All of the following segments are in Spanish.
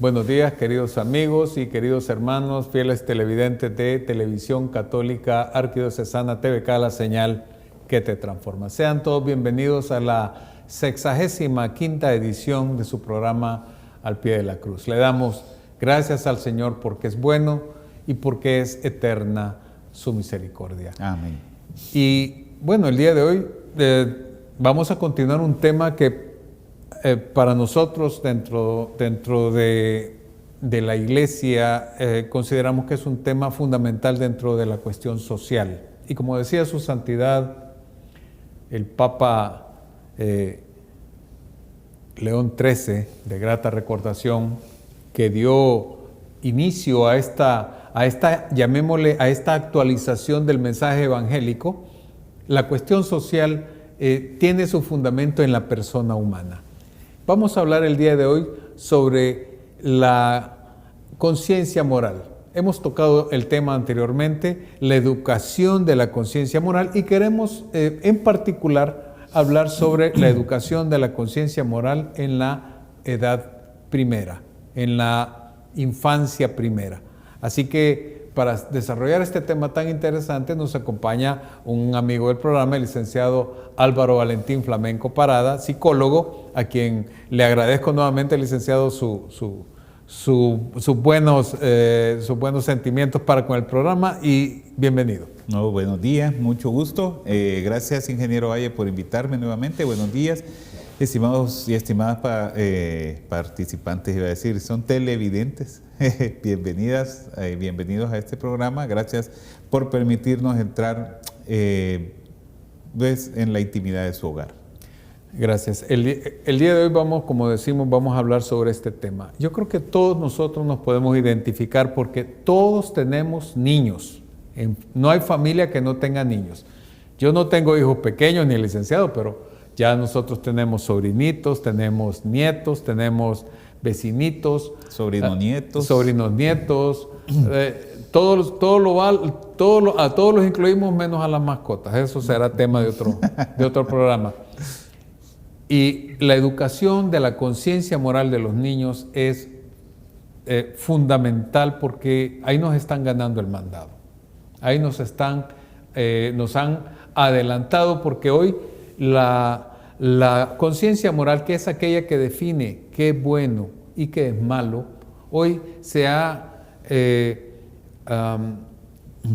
Buenos días, queridos amigos y queridos hermanos, fieles televidentes de Televisión Católica Arquidiocesana TVK, la señal que te transforma. Sean todos bienvenidos a la 65ª edición de su programa Al Pie de la Cruz. Le damos gracias al Señor porque es bueno y porque es eterna su misericordia. Amén. Y bueno, el día de hoy vamos a continuar un tema que para nosotros dentro de la Iglesia consideramos que es un tema fundamental dentro de la cuestión social. Y como decía su santidad, el Papa León XIII, de grata recordación, que dio inicio a esta actualización del mensaje evangélico, la cuestión social tiene su fundamento en la persona humana. Vamos a hablar el día de hoy sobre la conciencia moral. Hemos tocado el tema anteriormente, la educación de la conciencia moral, y queremos en particular hablar sobre la educación de la conciencia moral en la edad primera, en la infancia primera. Así que para desarrollar este tema tan interesante nos acompaña un amigo del programa, el licenciado Álvaro Valentín Flamenco Parada, psicólogo, a quien le agradezco nuevamente, licenciado, sus buenos sentimientos para con el programa, y bienvenido. No, buenos días, mucho gusto. Gracias, ingeniero Valle, por invitarme nuevamente. Buenos días, estimados y estimadas participantes, iba a decir, son televidentes. Bienvenidas, bienvenidos a este programa. Gracias por permitirnos entrar en la intimidad de su hogar. Gracias. El día de hoy como decimos, vamos a hablar sobre este tema. Yo creo que todos nosotros nos podemos identificar porque todos tenemos niños. No hay familia que no tenga niños. Yo no tengo hijos pequeños ni licenciado, pero ya nosotros tenemos sobrinitos, tenemos nietos, tenemos vecinitos, sobrinos nietos, a todos los incluimos menos a las mascotas. Eso será tema de otro programa. Y la educación de la conciencia moral de los niños es fundamental, porque ahí nos están ganando el mandado. Ahí nos han adelantado, porque hoy la conciencia moral, que es aquella que define qué es bueno y qué es malo, hoy se ha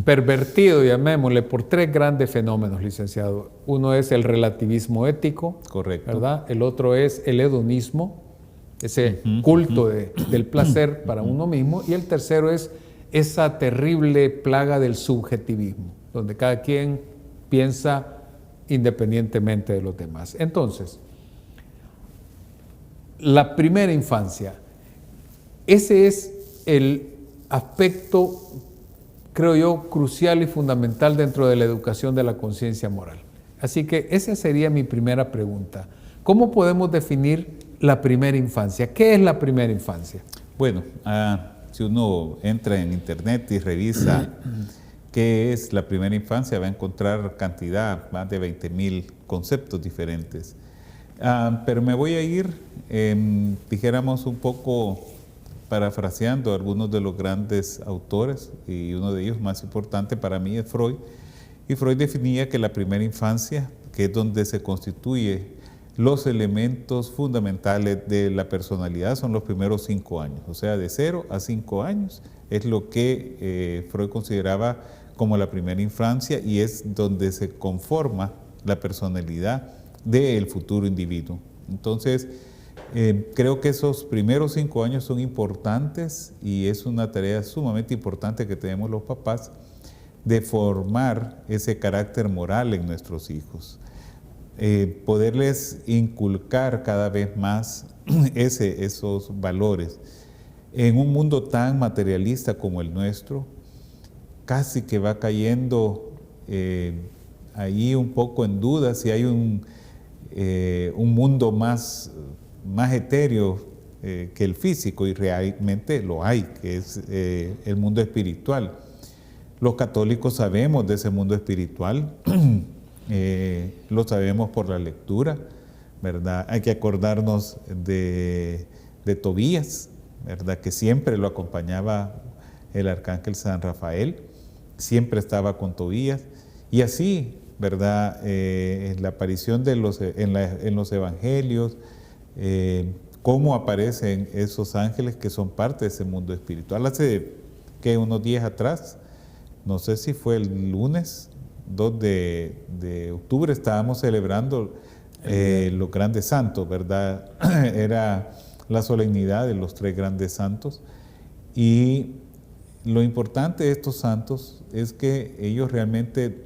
pervertido, llamémosle, por tres grandes fenómenos, licenciado. Uno es el relativismo ético, correcto, ¿verdad? El otro es el hedonismo, ese culto del placer para uno mismo, y el tercero es esa terrible plaga del subjetivismo, donde cada quien piensa independientemente de los demás. Entonces, la primera infancia, ese es el aspecto, creo yo, crucial y fundamental dentro de la educación de la conciencia moral. Así que esa sería mi primera pregunta. ¿Cómo podemos definir la primera infancia? ¿Qué es la primera infancia? Bueno, si uno entra en internet y revisa qué es la primera infancia, va a encontrar cantidad, más de 20,000 conceptos diferentes. Pero me voy a ir, dijéramos, un poco parafraseando a algunos de los grandes autores, y uno de ellos más importante para mí es Freud. Y Freud definía que la primera infancia, que es donde se constituye los elementos fundamentales de la personalidad, son los primeros 5 años. O sea, de 0 a 5 años es lo que Freud consideraba como la primera infancia, y es donde se conforma la personalidad del futuro individuo. Entonces, creo que esos primeros 5 años son importantes, y es una tarea sumamente importante que tenemos los papás de formar ese carácter moral en nuestros hijos. Poderles inculcar cada vez más esos valores. En un mundo tan materialista como el nuestro, casi que va cayendo ahí un poco en duda si hay un mundo más etéreo que el físico, y realmente lo hay, que es el mundo espiritual. Los católicos sabemos de ese mundo espiritual, lo sabemos por la lectura, ¿verdad? Hay que acordarnos de Tobías, ¿verdad? Que siempre lo acompañaba el arcángel San Rafael, siempre estaba con Tobías, y así, ¿verdad? La aparición en los evangelios, cómo aparecen esos ángeles que son parte de ese mundo espiritual. Hace que unos días atrás, no sé si fue el lunes 2 de octubre, estábamos celebrando los grandes santos, ¿verdad? Era la solemnidad de los 3 grandes santos, y lo importante de estos santos es que ellos realmente,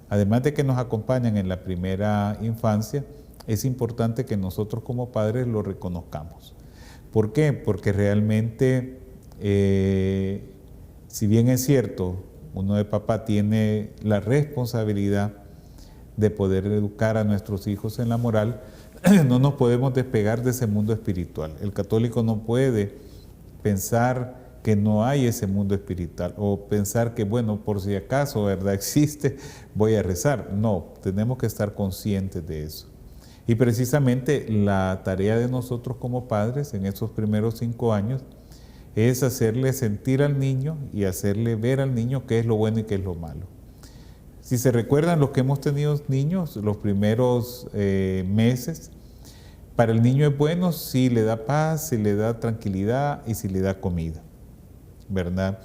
además de que nos acompañan en la primera infancia, es importante que nosotros como padres lo reconozcamos. ¿Por qué? Porque realmente, si bien es cierto, uno de papá tiene la responsabilidad de poder educar a nuestros hijos en la moral, no nos podemos despegar de ese mundo espiritual. El católico no puede pensar que no hay ese mundo espiritual o pensar que, bueno, por si acaso, ¿verdad?, existe, voy a rezar. No, tenemos que estar conscientes de eso. Y precisamente la tarea de nosotros como padres en esos primeros 5 años es hacerle sentir al niño y hacerle ver al niño qué es lo bueno y qué es lo malo. Si se recuerdan, los que hemos tenido niños, los primeros meses, para el niño es bueno si le da paz, si le da tranquilidad y si le da comida, ¿verdad?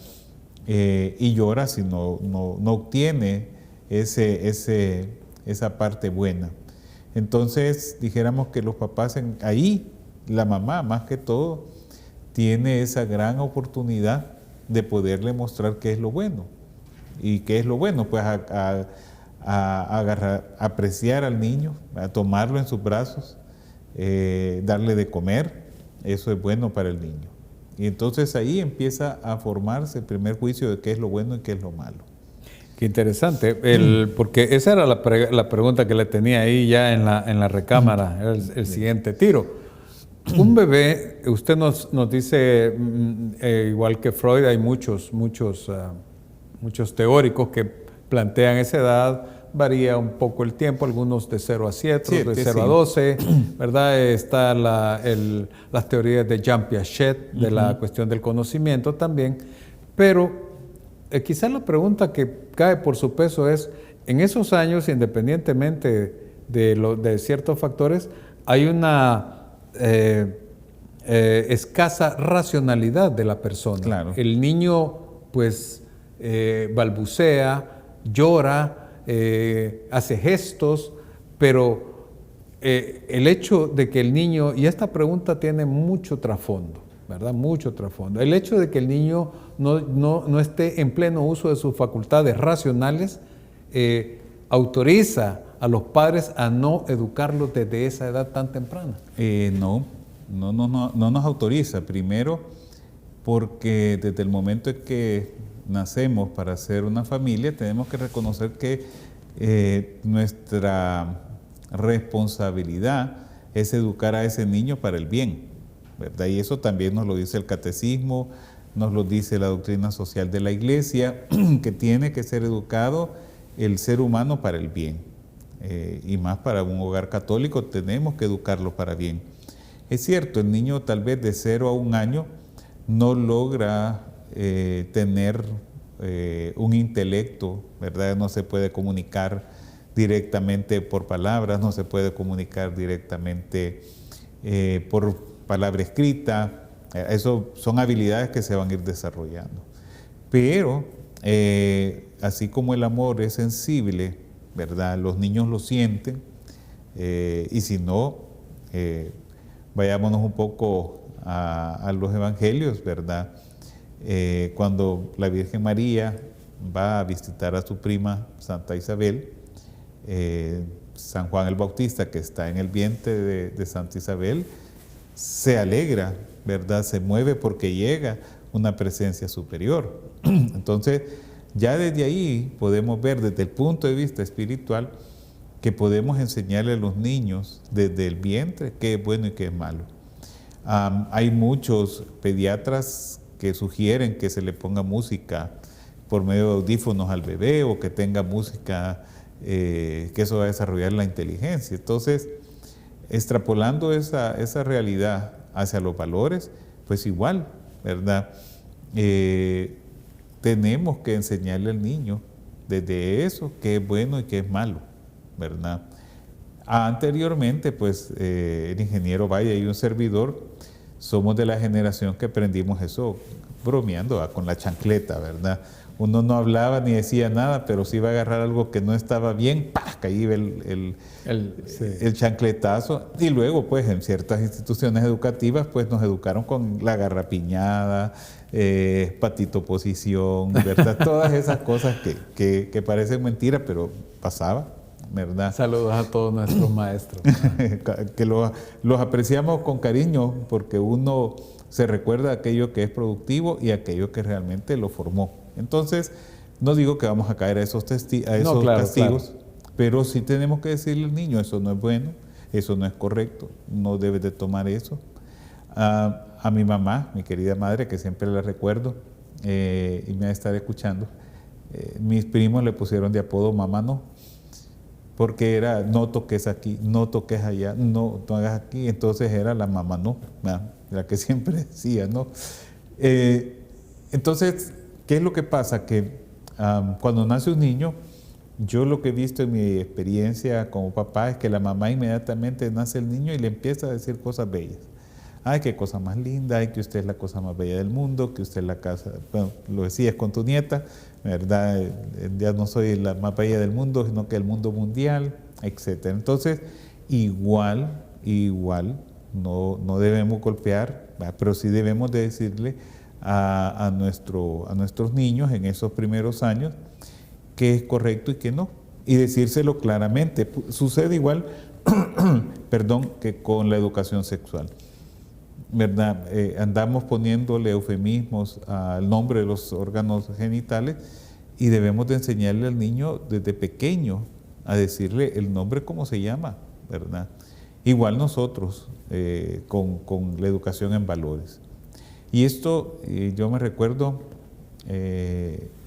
Y llora si no obtiene esa parte buena. Entonces, dijéramos que los papás, ahí, la mamá más que todo, tiene esa gran oportunidad de poderle mostrar qué es lo bueno. ¿Y qué es lo bueno? Pues apreciar al niño, a tomarlo en sus brazos, darle de comer, eso es bueno para el niño. Y entonces ahí empieza a formarse el primer juicio de qué es lo bueno y qué es lo malo. Qué interesante, porque esa era la pregunta que le tenía ahí ya en la recámara, el siguiente tiro. Un bebé, usted nos dice, igual que Freud, hay muchos teóricos que plantean esa edad, varía un poco el tiempo, algunos de 0 a 7, de 0 a 12, ¿verdad? Está las teorías de Jean Piaget, de la cuestión del conocimiento también, pero quizás la pregunta que cae por su peso es, en esos años, independientemente de ciertos factores, hay una escasa racionalidad de la persona. Claro. El niño, pues, balbucea, llora, hace gestos, pero el hecho de que el niño, y esta pregunta tiene mucho trasfondo, ¿verdad? Mucho trasfondo. El hecho de que el niño no esté en pleno uso de sus facultades racionales autoriza a los padres a no educarlos desde esa edad tan temprana. No nos autoriza. Primero, porque desde el momento en que nacemos para ser una familia, tenemos que reconocer que nuestra responsabilidad es educar a ese niño para el bien, ¿verdad? Y eso también nos lo dice el catecismo, nos lo dice la doctrina social de la Iglesia, que tiene que ser educado el ser humano para el bien. Y más para un hogar católico tenemos que educarlo para bien. Es cierto, el niño tal vez de 0 a 1 año no logra tener un intelecto, ¿verdad? No se puede comunicar directamente por palabras, no se puede comunicar directamente por palabra escrita. Eso son habilidades que se van a ir desarrollando. Pero así como el amor es sensible, ¿verdad? Los niños lo sienten, y si no, vayámonos un poco a los evangelios, ¿verdad? Cuando la Virgen María va a visitar a su prima Santa Isabel, San Juan el Bautista, que está en el vientre de Santa Isabel, se alegra, ¿verdad? Se mueve porque llega una presencia superior. Entonces, ya desde ahí podemos ver desde el punto de vista espiritual que podemos enseñarle a los niños desde el vientre qué es bueno y qué es malo. Hay muchos pediatras que sugieren que se le ponga música por medio de audífonos al bebé o que tenga música, que eso va a desarrollar la inteligencia. Entonces, extrapolando esa realidad hacia los valores, pues igual, ¿verdad? Tenemos que enseñarle al niño desde eso qué es bueno y qué es malo, ¿verdad? Anteriormente, pues, el ingeniero Valle y un servidor somos de la generación que aprendimos eso bromeando con la chancleta, ¿verdad? Uno no hablaba ni decía nada, pero si iba a agarrar algo que no estaba bien, ¡pah!, caía el chancletazo. Y luego, pues, en ciertas instituciones educativas, pues, nos educaron con la garrapiñada, patito posición, ¿verdad? Todas esas cosas que parecen mentira, pero pasaba, ¿verdad? Saludos a todos nuestros maestros. Que los apreciamos con cariño porque uno se recuerda aquello que es productivo y aquello que realmente lo formó. Entonces, no digo que vamos a caer a esos castigos, pero sí tenemos que decirle al niño, eso no es bueno, eso no es correcto, no debes de tomar eso. A mi mamá, mi querida madre, que siempre la recuerdo y me va a estar escuchando, mis primos le pusieron de apodo mamá no, porque era no toques aquí, no toques allá, no hagas aquí, entonces era la mamá no, la que siempre decía, ¿no? Entonces, ¿qué es lo que pasa? Que cuando nace un niño, yo lo que he visto en mi experiencia como papá es que la mamá inmediatamente nace el niño y le empieza a decir cosas bellas. Ay, qué cosa más linda, ay, que usted es la cosa más bella del mundo, que usted es la casa, bueno, lo decías con tu nieta, ¿verdad? Ya no soy la más bella del mundo, sino que el mundo mundial, etc. Entonces, igual, no debemos golpear, ¿verdad? Pero sí debemos de decirle a nuestros niños en esos primeros años qué es correcto y qué no, y decírselo claramente. Sucede igual, perdón, que con la educación sexual, ¿verdad? Andamos poniéndole eufemismos al nombre de los órganos genitales y debemos de enseñarle al niño desde pequeño a decirle el nombre como se llama, ¿verdad? Igual nosotros con la educación en valores. Y esto, yo me recuerdo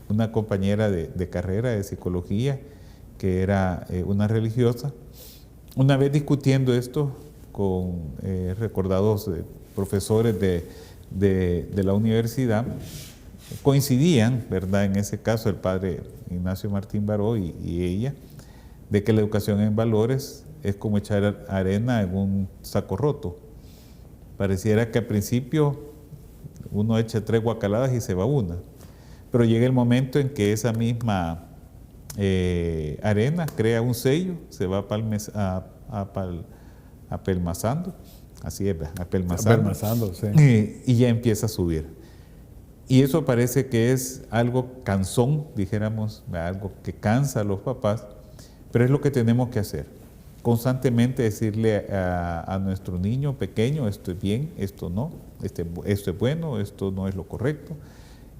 una compañera de carrera de psicología que era una religiosa, una vez discutiendo esto con recordados profesores de la universidad, coincidían, ¿verdad? En ese caso el padre Ignacio Martín Baró y ella, de que la educación en valores es como echar arena en un saco roto. Pareciera que al principio uno echa 3 guacaladas y se va una, pero llega el momento en que esa misma arena crea un sello, se va apelmazando, así es, apelmazando, sí. Y ya empieza a subir. Y eso parece que es algo cansón, dijéramos, algo que cansa a los papás, pero es lo que tenemos que hacer. Constantemente decirle a nuestro niño pequeño, esto es bien, esto no, esto es bueno, esto no es lo correcto,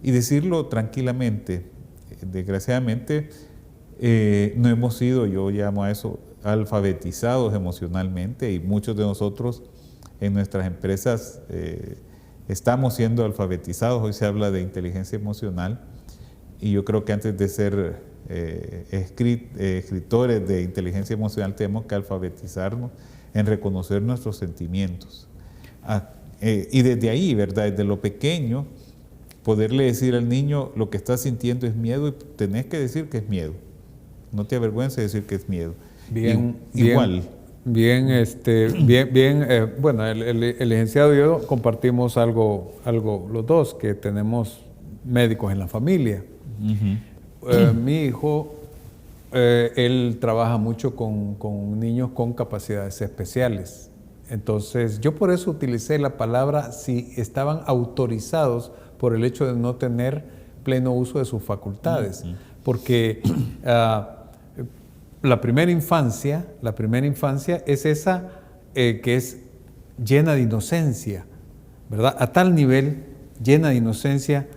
y decirlo tranquilamente. Desgraciadamente, no hemos sido, yo llamo a eso, alfabetizados emocionalmente, y muchos de nosotros en nuestras empresas estamos siendo alfabetizados. Hoy se habla de inteligencia emocional, y yo creo que antes de ser escritores de inteligencia emocional tenemos que alfabetizarnos en reconocer nuestros sentimientos. Y desde ahí, ¿verdad? Desde lo pequeño, poderle decir al niño lo que está sintiendo es miedo, y tenés que decir que es miedo. No te avergüences de decir que es miedo. Igual. Bueno, el licenciado y yo compartimos algo los dos, que tenemos médicos en la familia. Mi hijo, él trabaja mucho con niños con capacidades especiales. Entonces, yo por eso utilicé la palabra si estaban autorizados por el hecho de no tener pleno uso de sus facultades. Porque la primera infancia es esa que es llena de inocencia, ¿verdad? A tal nivel, llena de inocencia,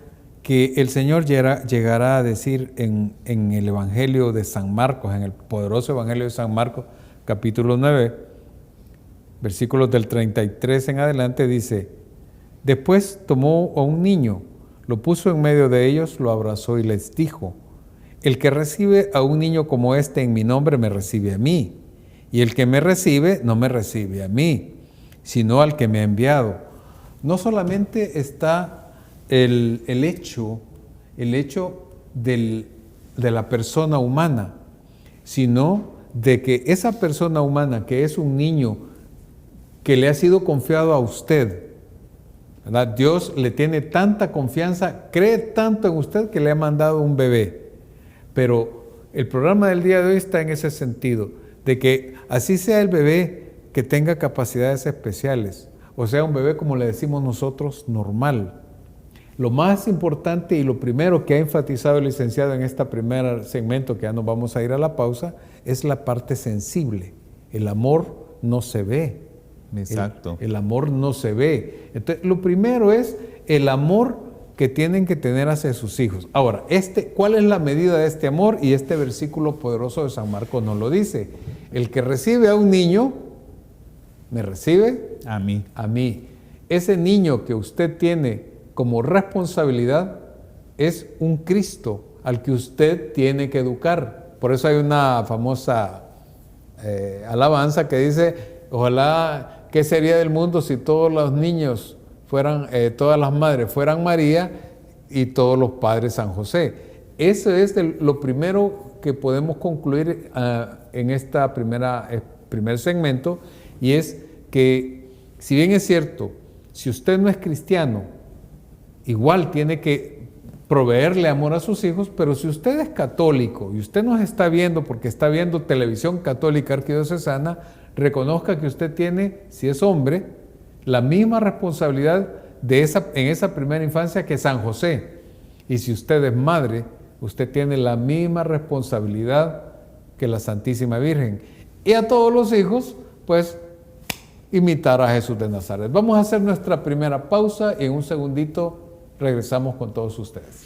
que el Señor llegará a decir en el Evangelio de San Marcos, en el poderoso Evangelio de San Marcos, capítulo 9, versículos del 33 en adelante, dice: después tomó a un niño, lo puso en medio de ellos, lo abrazó y les dijo: el que recibe a un niño como este en mi nombre me recibe a mí, y el que me recibe no me recibe a mí, sino al que me ha enviado. No solamente está el hecho de la persona humana, sino de que esa persona humana, que es un niño que le ha sido confiado a usted, ¿verdad? Dios le tiene tanta confianza, cree tanto en usted que le ha mandado un bebé. Pero el programa del día de hoy está en ese sentido, de que así sea el bebé que tenga capacidades especiales, o sea, un bebé, como le decimos nosotros, normal. Lo más importante y lo primero que ha enfatizado el licenciado en este primer segmento, que ya nos vamos a ir a la pausa, es la parte sensible. El amor no se ve. Exacto. El amor no se ve. Entonces, lo primero es el amor que tienen que tener hacia sus hijos. Ahora, ¿cuál es la medida de este amor? Y este versículo poderoso de San Marcos nos lo dice. El que recibe a un niño, ¿me recibe? A mí. A mí. Ese niño que usted tiene como responsabilidad es un Cristo al que usted tiene que educar. Por eso hay una famosa alabanza que dice: ojalá, ¿qué sería del mundo si todos los niños fueran, todas las madres fueran María y todos los padres San José? Eso es lo primero que podemos concluir en esta primer segmento, y es que, si bien es cierto, si usted no es cristiano, igual tiene que proveerle amor a sus hijos, pero si usted es católico y usted nos está viendo porque está viendo televisión católica arquidiocesana, reconozca que usted tiene, si es hombre, la misma responsabilidad en esa primera infancia que San José. Y si usted es madre, usted tiene la misma responsabilidad que la Santísima Virgen. Y a todos los hijos, pues, imitar a Jesús de Nazaret. Vamos a hacer nuestra primera pausa y en un segundito regresamos con todos ustedes.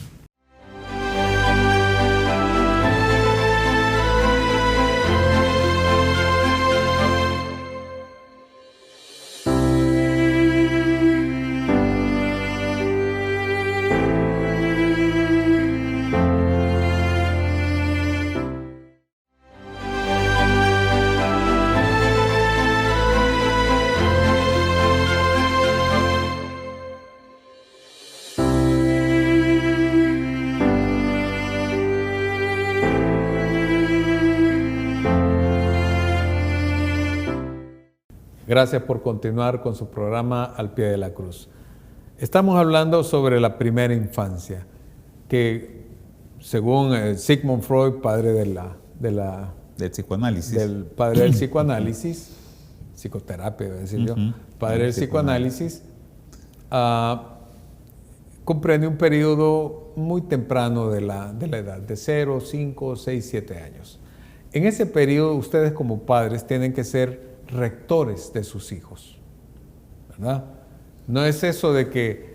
Gracias por continuar con su programa Al Pie de la Cruz. Estamos hablando sobre la primera infancia, que según Sigmund Freud, padre del psicoanálisis, padre del psicoanálisis, psicoterapia, voy a decir yo, padre del psicoanálisis, comprende un periodo muy temprano de la edad, de 0, 5, 6, 7 años. En ese periodo, ustedes como padres tienen que ser rectores de sus hijos, ¿verdad? No es eso de que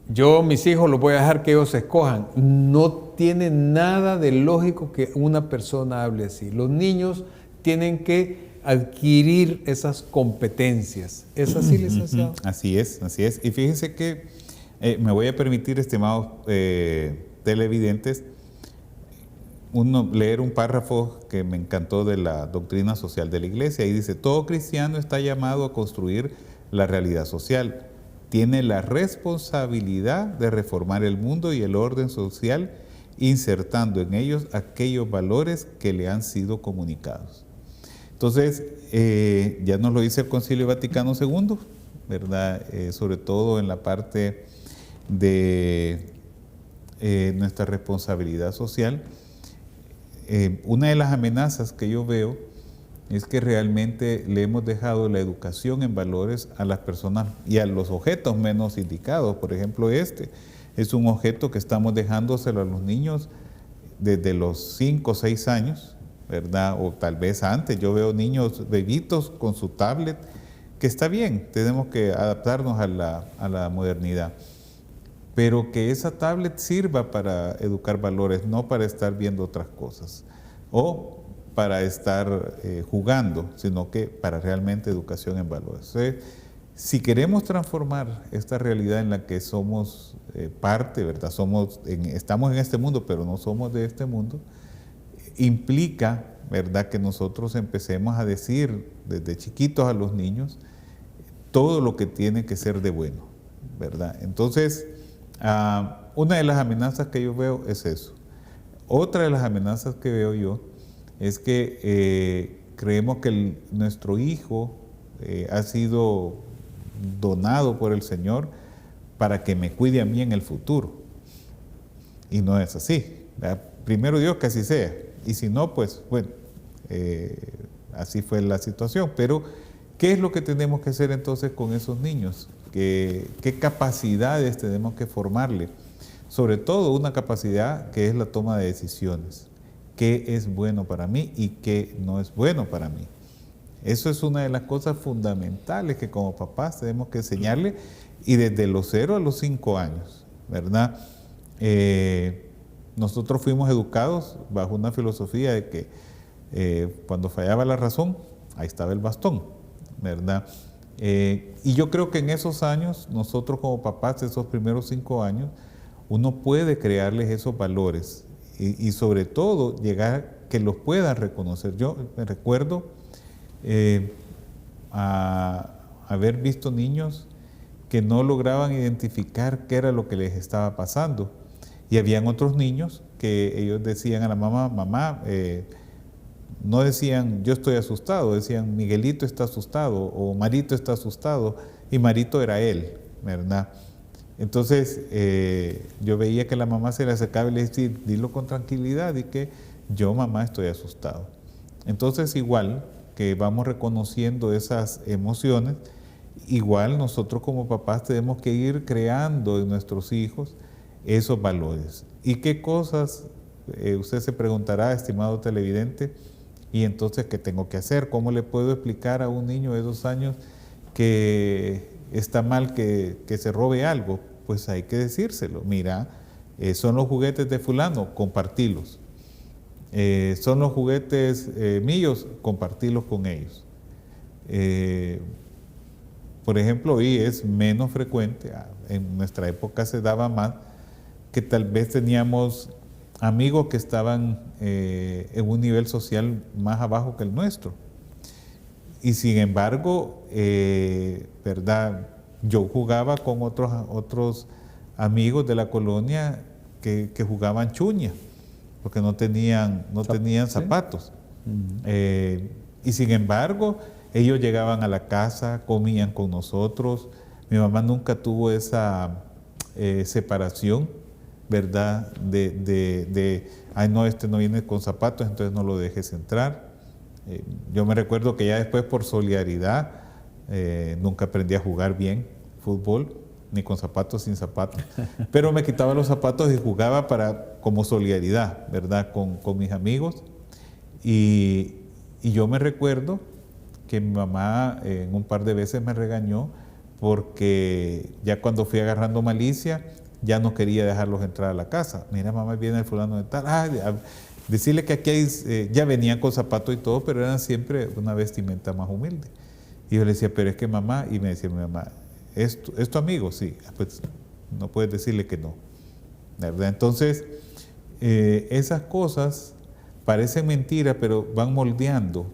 yo, mis hijos, los voy a dejar que ellos escojan. No tiene nada de lógico que una persona hable así. Los niños tienen que adquirir esas competencias. ¿Es así, licenciado? Así es, así es. Y fíjense que me voy a permitir, estimados televidentes, leer un párrafo que me encantó de la doctrina social de la Iglesia, y dice: todo cristiano está llamado a construir la realidad social. Tiene la responsabilidad de reformar el mundo y el orden social, insertando en ellos aquellos valores que le han sido comunicados. Entonces, ya nos lo dice el Concilio Vaticano II, ¿verdad? Sobre todo en la parte de nuestra responsabilidad social. Una de las amenazas que yo veo es que realmente le hemos dejado la educación en valores a las personas y a los objetos menos indicados. Por ejemplo, este es un objeto que estamos dejándoselo a los niños desde los 5 o 6 años, ¿verdad? O tal vez antes. Yo veo niños bebitos con su tablet, que está bien, tenemos que adaptarnos a la modernidad. Pero que esa tablet sirva para educar valores, no para estar viendo otras cosas o para estar jugando, sino que para realmente educación en valores. Entonces, si queremos transformar esta realidad en la que somos parte, ¿verdad? Estamos en este mundo, pero no somos de este mundo, implica, ¿verdad?, que nosotros empecemos a decir desde chiquitos a los niños todo lo que tiene que ser de bueno. ¿verdad? Entonces, una de las amenazas que yo veo es eso. Otra de las amenazas que veo yo es que creemos que nuestro hijo ha sido donado por el Señor para que me cuide a mí en el futuro. Y no es así, ¿verdad? Primero Dios que así sea. Y si no, pues bueno, así fue la situación. Pero, ¿qué es lo que tenemos que hacer entonces con esos niños? ¿Qué capacidades tenemos que formarle? Sobre todo una capacidad que es la toma de decisiones. ¿Qué es bueno para mí y qué no es bueno para mí? Eso es una de las cosas fundamentales que como papás tenemos que enseñarle, y desde los 0 a los 5 años, ¿verdad? Nosotros fuimos educados bajo una filosofía de que cuando fallaba la razón, ahí estaba el bastón, ¿verdad? Y yo creo que en esos años, nosotros como papás, esos primeros 5 años, uno puede crearles esos valores y sobre todo llegar que los puedan reconocer. Yo me recuerdo haber visto niños que no lograban identificar qué era lo que les estaba pasando. Y habían otros niños que ellos decían a la mamá, no decían yo estoy asustado, decían Miguelito está asustado o Marito está asustado, y Marito era él, ¿verdad? Entonces yo veía que la mamá se le acercaba y le decía, dilo con tranquilidad y que yo mamá estoy asustado. Entonces igual que vamos reconociendo esas emociones, igual nosotros como papás tenemos que ir creando en nuestros hijos esos valores. ¿Y qué cosas? Usted se preguntará, estimado televidente, y entonces ¿qué tengo que hacer? ¿Cómo le puedo explicar a un niño de 2 años que está mal que se robe algo? Pues hay que decírselo. Mira, son los juguetes de fulano, compartilos. Son los juguetes míos, compartirlos con ellos. Por ejemplo, hoy es menos frecuente, en nuestra época se daba más, que tal vez teníamos amigos que estaban en un nivel social más abajo que el nuestro. Y sin embargo, ¿verdad? Yo jugaba con otros amigos de la colonia que jugaban chuña, porque no tenían zapatos. ¿Sí? Y sin embargo, ellos llegaban a la casa, comían con nosotros. Mi mamá nunca tuvo esa separación, ¿verdad? Ay no, este no viene con zapatos, entonces no lo dejes entrar. Yo me recuerdo que ya después por solidaridad, nunca aprendí a jugar bien fútbol, ni con zapatos, sin zapatos, pero me quitaba los zapatos y jugaba como solidaridad, ¿verdad? Con mis amigos. Y yo me recuerdo que mi mamá en un par de veces me regañó porque ya cuando fui agarrando malicia, ya no quería dejarlos entrar a la casa. Mira, mamá, viene el fulano de tal. Decirle que aquí hay, ya venían con zapatos y todo, pero eran siempre una vestimenta más humilde. Y yo le decía, pero es que mamá, y me decía mi mamá, ¿es tu amigo? Sí, pues no puedes decirle que no, ¿verdad? Entonces, esas cosas parecen mentiras, pero van moldeando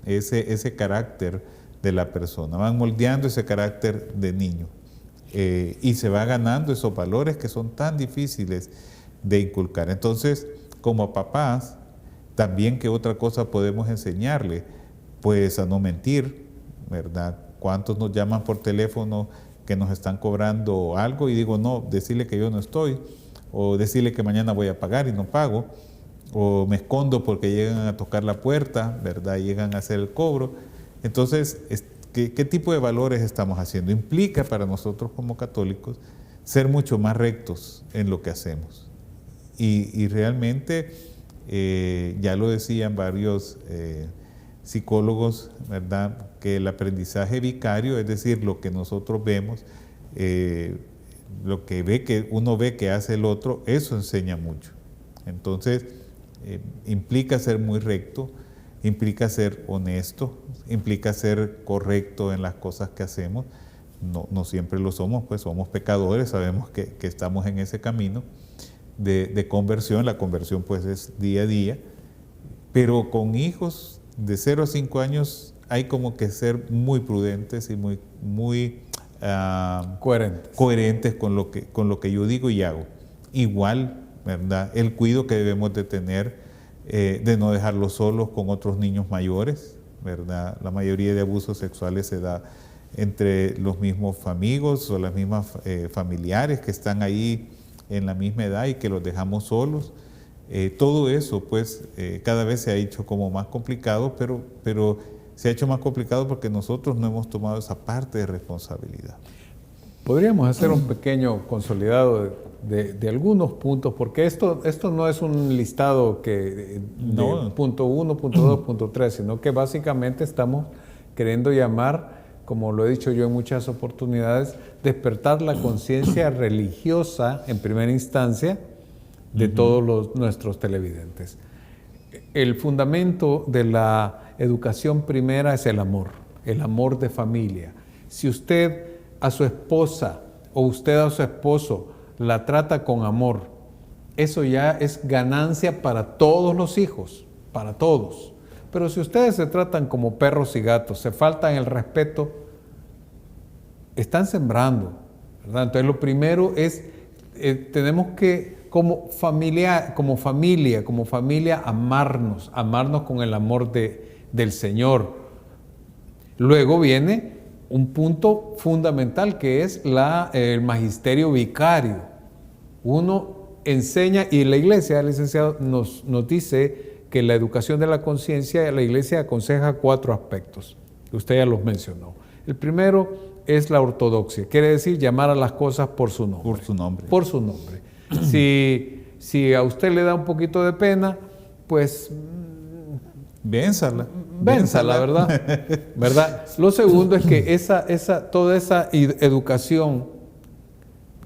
ese carácter de la persona, van moldeando ese carácter de niño. Y se va ganando esos valores que son tan difíciles de inculcar. Entonces, como papás, también ¿qué otra cosa podemos enseñarle? Pues a no mentir, ¿verdad? ¿Cuántos nos llaman por teléfono que nos están cobrando algo? Y digo, no, decirle que yo no estoy, o decirle que mañana voy a pagar y no pago, o me escondo porque llegan a tocar la puerta, ¿verdad? Llegan a hacer el cobro. Entonces, ¿qué tipo de valores estamos haciendo? Implica para nosotros como católicos ser mucho más rectos en lo que hacemos. Y realmente, ya lo decían varios psicólogos, ¿verdad? Que el aprendizaje vicario, es decir, lo que nosotros vemos, lo que uno ve que hace el otro, eso enseña mucho. Entonces, implica ser muy recto, implica ser honesto, implica ser correcto en las cosas que hacemos. No siempre lo somos, pues somos pecadores, sabemos que estamos en ese camino de conversión. La conversión pues es día a día, pero con hijos de 0 a 5 años hay como que ser muy prudentes y muy coherentes con lo que yo digo y hago. Igual, ¿verdad? El cuidado que debemos de tener, de no dejarlos solos con otros niños mayores, ¿verdad? La mayoría de abusos sexuales se da entre los mismos amigos o las mismas familiares que están ahí en la misma edad y que los dejamos solos. Todo eso, pues, cada vez se ha hecho como más complicado, pero se ha hecho más complicado porque nosotros no hemos tomado esa parte de responsabilidad. Podríamos hacer un pequeño consolidado de algunos puntos, porque esto no es un listado de punto 1, punto 2, punto 3, sino que básicamente estamos queriendo llamar, como lo he dicho yo en muchas oportunidades, despertar la conciencia religiosa en primera instancia de todos nuestros televidentes. El fundamento de la educación primera es el amor de familia. Si usted a su esposa o usted a su esposo la trata con amor, eso ya es ganancia para todos los hijos, para todos. Pero si ustedes se tratan como perros y gatos, se faltan el respeto, están sembrando, ¿verdad? Entonces lo primero es, tenemos que como familia, amarnos con el amor del Señor. Luego viene un punto fundamental que es el magisterio vicario. Uno enseña, y la Iglesia, licenciado, nos dice que la educación de la conciencia, la Iglesia aconseja 4 aspectos. Usted ya los mencionó. El primero es la ortodoxia, quiere decir llamar a las cosas por su nombre. Por su nombre. Por su nombre. Si a usted le da un poquito de pena, pues vénsala, ¿verdad? Lo segundo es que toda esa educación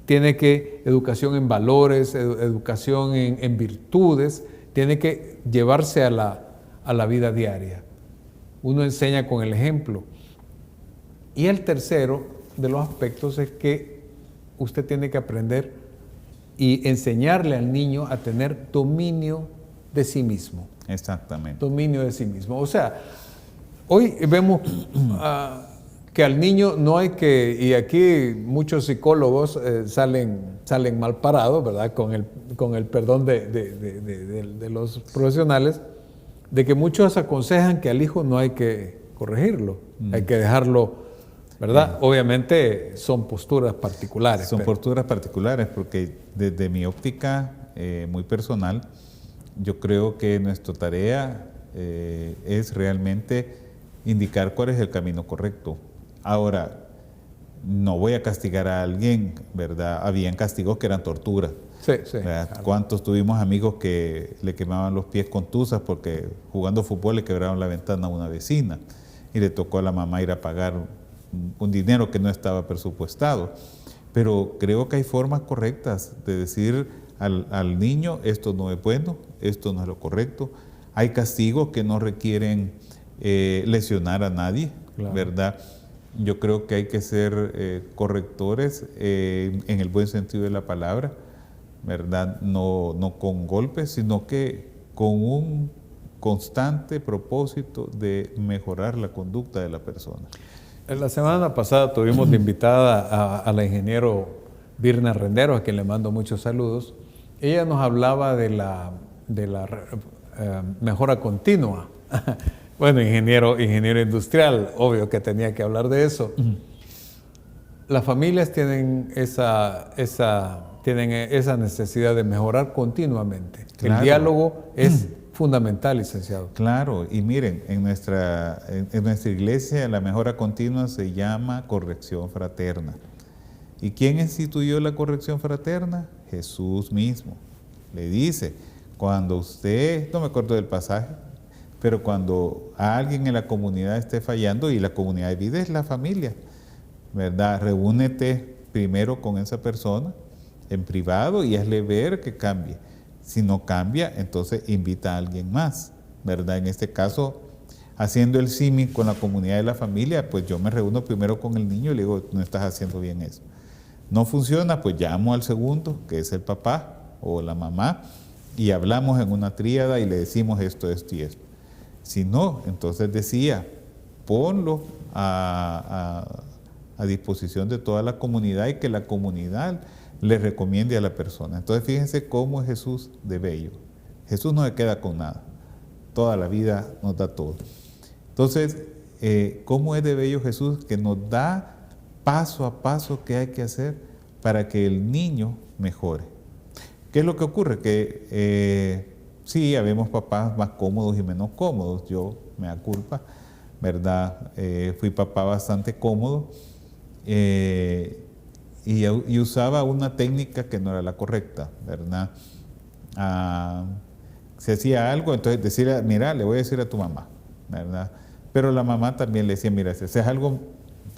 tiene educación en valores, educación en virtudes, tiene que llevarse a la vida diaria. Uno enseña con el ejemplo. Y el tercero de los aspectos es que usted tiene que aprender y enseñarle al niño a tener dominio de sí mismo. Exactamente. Dominio de sí mismo. O sea, hoy vemos que al niño no hay que, y aquí muchos psicólogos salen mal parados, ¿verdad? Con el perdón de los profesionales, de que muchos aconsejan que al hijo no hay que corregirlo, hay que dejarlo, ¿verdad? Obviamente son posturas particulares. Son posturas particulares porque desde mi óptica muy personal, yo creo que nuestra tarea es realmente indicar cuál es el camino correcto. Ahora, no voy a castigar a alguien, ¿verdad? Habían castigos que eran tortura. Sí, claro. ¿Cuántos tuvimos amigos que le quemaban los pies con tuzas porque jugando fútbol le quebraron la ventana a una vecina y le tocó a la mamá ir a pagar un dinero que no estaba presupuestado? Pero creo que hay formas correctas de decir al niño, esto no es bueno, esto no es lo correcto. Hay castigos que no requieren lesionar a nadie, claro, ¿verdad? Yo creo que hay que ser correctores en el buen sentido de la palabra, ¿verdad? No con golpes, sino que con un constante propósito de mejorar la conducta de la persona. La semana pasada tuvimos de invitada a la ingeniero Virna Rendero, a quien le mando muchos saludos. Ella nos hablaba de la mejora continua. Bueno, ingeniero industrial, obvio que tenía que hablar de eso. Las familias tienen esa necesidad de mejorar continuamente. Claro. El diálogo es fundamental, licenciado. Claro, y miren, en nuestra iglesia la mejora continua se llama corrección fraterna. ¿Y quién instituyó la corrección fraterna? Jesús mismo. Le dice, cuando usted, no me acuerdo del pasaje, pero cuando alguien en la comunidad esté fallando, y la comunidad de vida es la familia, ¿verdad? Reúnete primero con esa persona en privado y hazle ver que cambie. Si no cambia, entonces invita a alguien más, ¿verdad? En este caso, haciendo el símil con la comunidad de la familia, pues yo me reúno primero con el niño y le digo, no estás haciendo bien eso. No funciona, pues llamo al segundo, que es el papá o la mamá, y hablamos en una tríada y le decimos esto, esto y esto. Si no, entonces decía, ponlo a a disposición de toda la comunidad y que la comunidad le recomiende a la persona. Entonces fíjense cómo es Jesús de bello. Jesús no se queda con nada, toda la vida nos da todo. Entonces, cómo es de bello Jesús, que nos da paso a paso qué hay que hacer para que el niño mejore. ¿Qué es lo que ocurre? Que sí, habemos papás más cómodos y menos cómodos. Yo, me da culpa, ¿verdad? Fui papá bastante cómodo y usaba una técnica que no era la correcta, ¿verdad? Se hacía algo, entonces decía, mira, le voy a decir a tu mamá, ¿verdad? Pero la mamá también le decía, mira, si haces algo,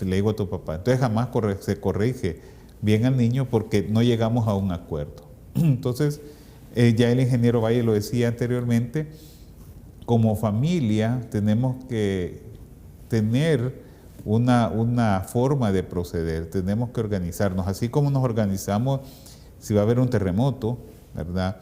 le digo a tu papá. Entonces jamás se corrige bien al niño porque no llegamos a un acuerdo. Entonces, ya el ingeniero Valle lo decía anteriormente, como familia tenemos que tener una forma de proceder, tenemos que organizarnos, así como nos organizamos si va a haber un terremoto, ¿verdad?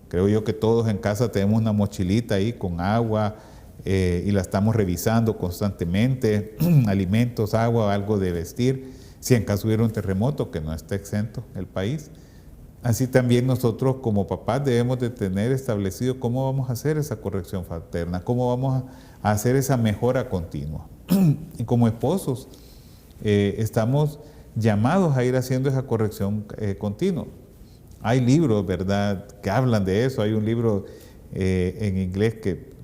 Creo yo que todos en casa tenemos una mochilita ahí con agua y la estamos revisando constantemente, alimentos, agua, algo de vestir, si en caso hubiera un terremoto, que no está exento el país. Así también nosotros como papás debemos de tener establecido cómo vamos a hacer esa corrección fraterna, cómo vamos a hacer esa mejora continua. Y como esposos estamos llamados a ir haciendo esa corrección continua. Hay libros, ¿verdad?, que hablan de eso. Hay un libro en inglés que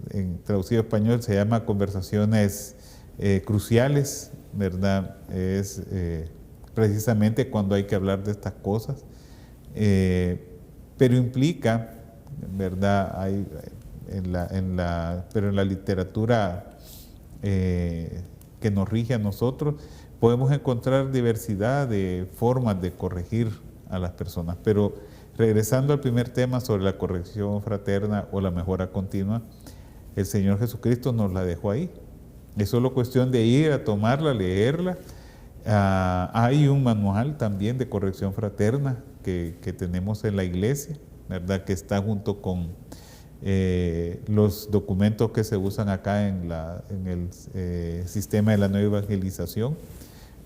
traducido a español se llama Conversaciones Cruciales, ¿verdad? Es precisamente cuando hay que hablar de estas cosas. Pero implica, ¿verdad? Pero en la literatura que nos rige a nosotros, podemos encontrar diversidad de formas de corregir a las personas. Pero regresando al primer tema sobre la corrección fraterna o la mejora continua, el Señor Jesucristo nos la dejó ahí. Es solo cuestión de ir a tomarla, leerla. Hay un manual también de corrección fraterna que tenemos en la iglesia, ¿verdad?, que está junto con los documentos que se usan acá en el sistema de la nueva evangelización,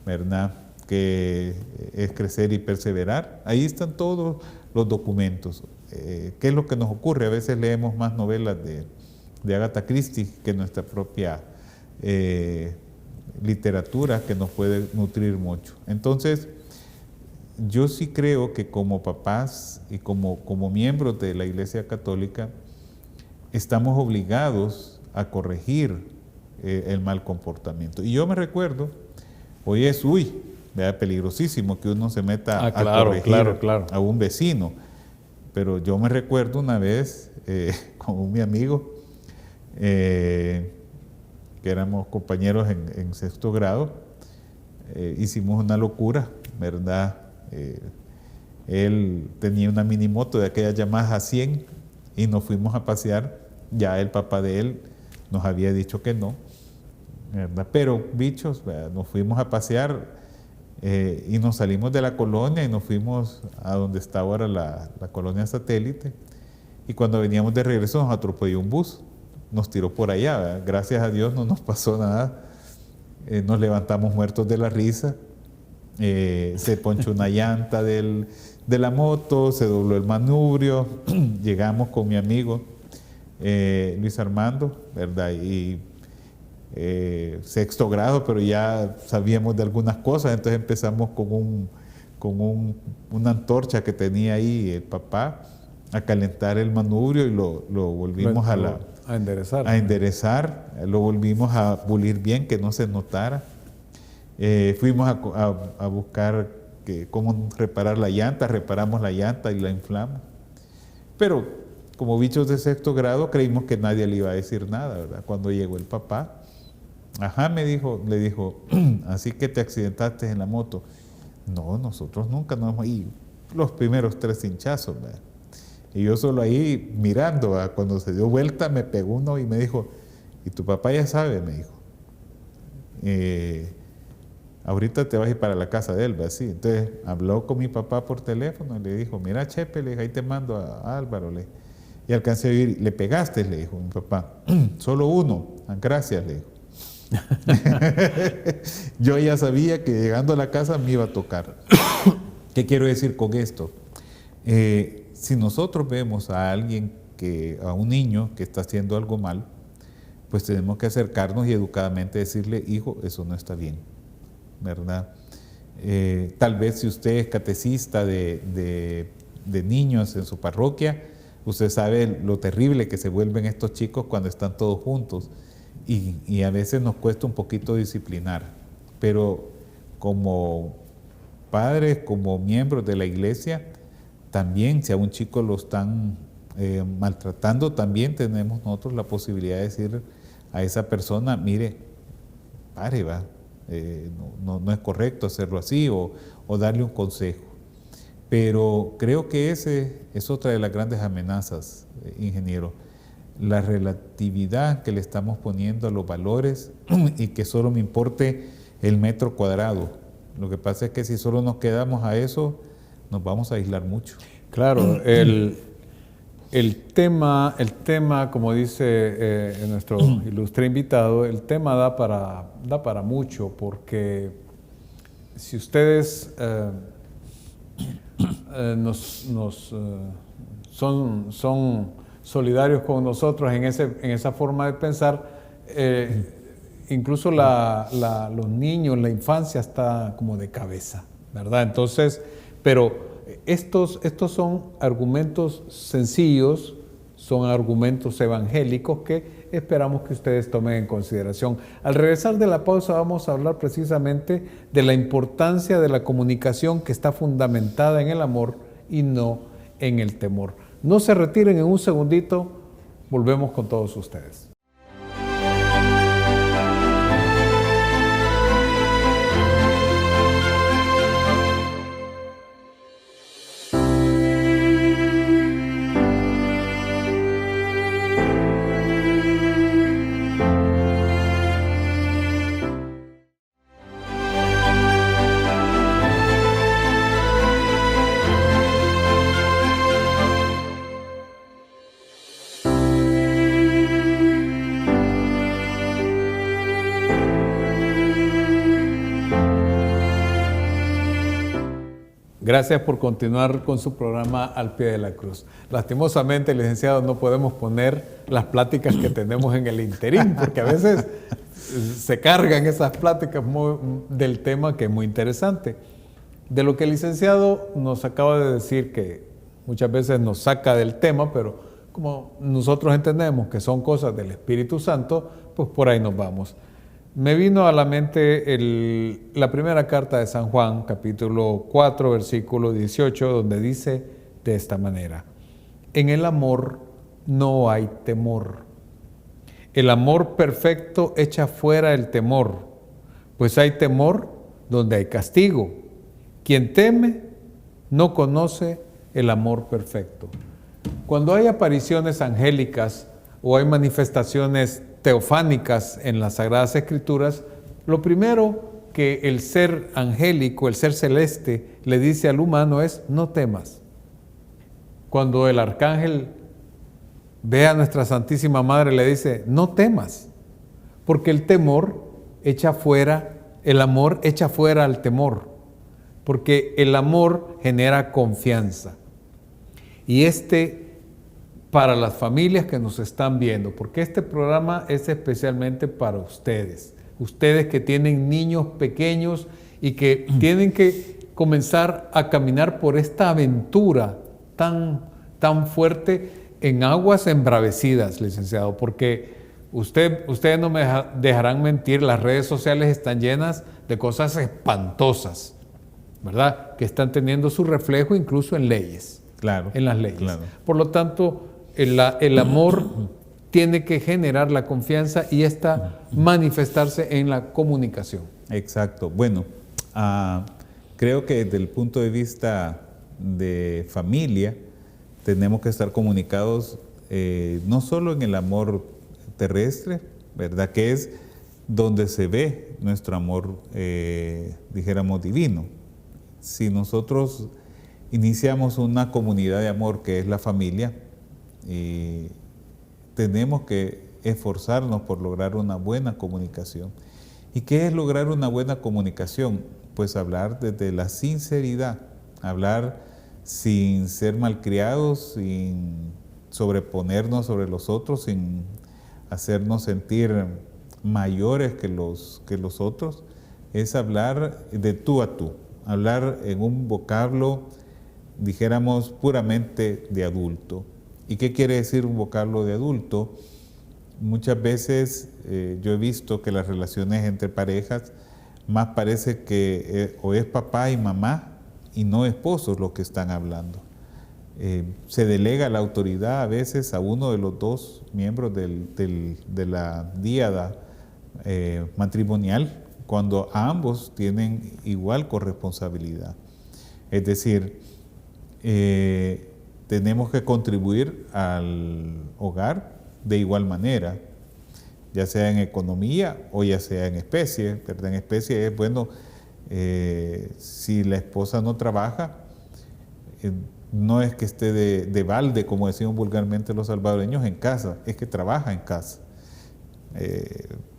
¿verdad?, que es crecer y perseverar. Ahí están todos los documentos. ¿Qué es lo que nos ocurre? A veces leemos más novelas de Agatha Christie que nuestra propia literatura, que nos puede nutrir mucho. Entonces, yo sí creo que como papás y como miembros de la Iglesia Católica estamos obligados a corregir el mal comportamiento. Y yo me recuerdo, hoy es, peligrosísimo que uno se meta a corregir a un vecino, pero yo me recuerdo una vez con mi amigo, que éramos compañeros en sexto grado, hicimos una locura, ¿verdad? Él tenía una minimoto de aquellas Yamaha 100 y nos fuimos a pasear. Ya el papá de él nos había dicho que no, ¿verdad? Pero bichos, ¿verdad?, nos fuimos a pasear y nos salimos de la colonia y nos fuimos a donde está ahora la colonia satélite, y cuando veníamos de regreso nos atropelló un bus, nos tiró por allá, ¿verdad? Gracias a Dios no nos pasó nada, nos levantamos muertos de la risa. Se ponchó una llanta de la moto, se dobló el manubrio, llegamos con mi amigo Luis Armando, ¿verdad? Y sexto grado, pero ya sabíamos de algunas cosas, entonces empezamos con una antorcha que tenía ahí el papá a calentar el manubrio y lo volvimos a enderezar, lo volvimos a pulir bien, que no se notara. Fuimos a buscar cómo reparar la llanta, reparamos la llanta y la inflamos. Pero como bichos de sexto grado creímos que nadie le iba a decir nada, ¿verdad? Cuando llegó el papá, le dijo, así que te accidentaste en la moto. No, nosotros nunca nos hemos ido. Los primeros 3 hinchazos, ¿verdad? Y yo solo ahí mirando, ¿verdad? Cuando se dio vuelta me pegó uno y me dijo, ¿y tu papá ya sabe? Me dijo. Ahorita te vas a ir para la casa de él, ¿verdad? Sí. Entonces habló con mi papá por teléfono y le dijo, mira Chepe, le dije, ahí te mando a Álvaro. Y alcancé a oír, ¿le pegaste? Le dijo mi papá. Solo uno. Gracias, le dijo. Yo ya sabía que llegando a la casa me iba a tocar. ¿Qué quiero decir con esto? Si nosotros vemos a alguien, a un niño que está haciendo algo mal, pues tenemos que acercarnos y educadamente decirle, hijo, eso no está bien, ¿verdad? Tal vez si usted es catecista de niños en su parroquia, usted sabe lo terrible que se vuelven estos chicos cuando están todos juntos y a veces nos cuesta un poquito disciplinar, pero como padres, como miembros de la iglesia, también si a un chico lo están maltratando, también tenemos nosotros la posibilidad de decir a esa persona, mire, pare, va, no es correcto hacerlo así o darle un consejo. Pero creo que ese es otra de las grandes amenazas, ingeniero, la relatividad que le estamos poniendo a los valores y que solo me importe el metro cuadrado. Lo que pasa es que si solo nos quedamos a eso, nos vamos a aislar mucho. Claro, el tema, como dice nuestro ilustre invitado, el tema da para mucho, porque si ustedes son solidarios con nosotros en esa forma de pensar, incluso los niños, la infancia está como de cabeza, ¿verdad? Entonces, pero estos son argumentos sencillos, son argumentos evangélicos que esperamos que ustedes tomen en consideración. Al regresar de la pausa vamos a hablar precisamente de la importancia de la comunicación que está fundamentada en el amor y no en el temor. No se retiren, en un segundito volvemos con todos ustedes. Gracias por continuar con su programa Al Pie de la Cruz. Lastimosamente, licenciado, no podemos poner las pláticas que tenemos en el interín, porque a veces se cargan esas pláticas del tema que es muy interesante. De lo que el licenciado nos acaba de decir, que muchas veces nos saca del tema, pero como nosotros entendemos que son cosas del Espíritu Santo, pues por ahí nos vamos. Me vino a la mente la primera carta de San Juan, capítulo 4, versículo 18, donde dice de esta manera: en el amor no hay temor. El amor perfecto echa fuera el temor, pues hay temor donde hay castigo. Quien teme no conoce el amor perfecto. Cuando hay apariciones angélicas o hay manifestaciones teofánicas en las Sagradas Escrituras, lo primero que el ser angélico, el ser celeste, le dice al humano es: no temas. Cuando el arcángel ve a nuestra Santísima Madre, le dice: no temas, porque el temor echa fuera, el amor echa fuera al temor, porque el amor genera confianza. Y para las familias que nos están viendo, porque este programa es especialmente para ustedes que tienen niños pequeños y que tienen que comenzar a caminar por esta aventura tan fuerte en aguas embravecidas, licenciado, porque ustedes no me dejarán mentir, las redes sociales están llenas de cosas espantosas, ¿verdad? Que están teniendo su reflejo incluso en leyes. Claro, en las leyes. Claro. Por lo tanto, el amor tiene que generar la confianza y esta manifestarse en la comunicación. Exacto. Bueno, creo que desde el punto de vista de familia tenemos que estar comunicados no solo en el amor terrestre, ¿verdad? Que es donde se ve nuestro amor, dijéramos, divino. Si nosotros iniciamos una comunidad de amor que es la familia, tenemos que esforzarnos por lograr una buena comunicación. ¿Y qué es lograr una buena comunicación? Pues hablar desde la sinceridad, hablar sin ser malcriados, sin sobreponernos sobre los otros, sin hacernos sentir mayores que los otros. Es hablar de tú a tú, hablar en un vocablo, dijéramos, puramente de adulto. ¿Y qué quiere decir un vocablo de adulto? Muchas veces yo he visto que las relaciones entre parejas más parece que o es papá y mamá y no esposos los que están hablando. Se delega la autoridad a veces a uno de los dos miembros de la díada matrimonial, cuando ambos tienen igual corresponsabilidad. Es decir, tenemos que contribuir al hogar de igual manera, ya sea en economía o ya sea en especie. ¿Verdad? En especie es, bueno, si la esposa no trabaja, no es que esté de balde, como decían vulgarmente los salvadoreños, en casa, es que trabaja en casa.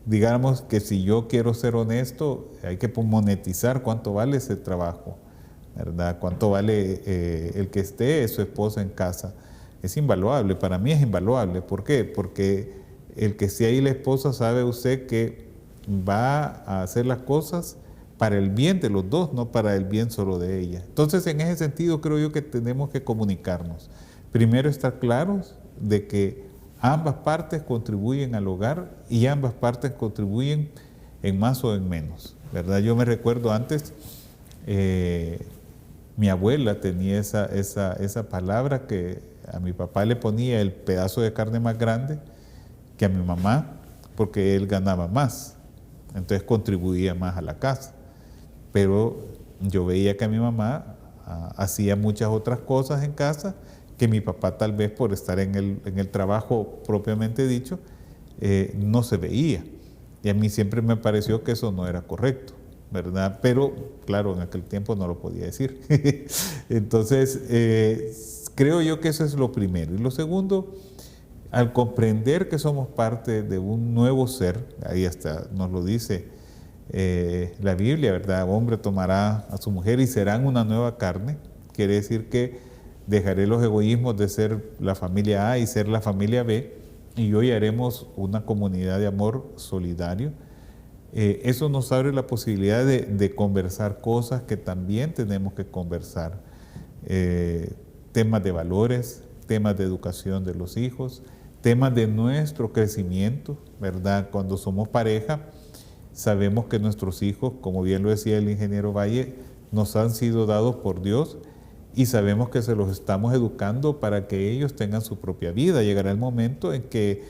Digamos que si yo quiero ser honesto, hay que monetizar cuánto vale ese trabajo, ¿verdad? Cuánto vale el que esté su esposa en casa. Es invaluable, para mí es invaluable. ¿Por qué? Porque el que esté ahí la esposa, sabe usted que va a hacer las cosas para el bien de los dos, no para el bien solo de ella. Entonces, en ese sentido, creo yo que tenemos que comunicarnos. Primero, estar claros de que ambas partes contribuyen al hogar y ambas partes contribuyen en más o en menos, ¿verdad? Yo me recuerdo antes, mi abuela tenía esa palabra que a mi papá le ponía el pedazo de carne más grande que a mi mamá, porque él ganaba más, entonces contribuía más a la casa. Pero yo veía que a mi mamá hacía muchas otras cosas en casa que mi papá, tal vez por estar en el trabajo propiamente dicho, no se veía. Y a mí siempre me pareció que eso no era correcto, ¿verdad? Pero claro, en aquel tiempo no lo podía decir. Entonces, creo yo que eso es lo primero. Y lo segundo, al comprender que somos parte de un nuevo ser, ahí hasta nos lo dice la Biblia, ¿verdad? Hombre tomará a su mujer y serán una nueva carne. Quiere decir que dejaré los egoísmos de ser la familia A y ser la familia B, y hoy haremos una comunidad de amor solidario. Eso nos abre la posibilidad de conversar cosas que también tenemos que conversar. Temas de valores, temas de educación de los hijos, temas de nuestro crecimiento, ¿verdad? Cuando somos pareja, sabemos que nuestros hijos, como bien lo decía el ingeniero Valle, nos han sido dados por Dios y sabemos que se los estamos educando para que ellos tengan su propia vida. Llegará el momento en que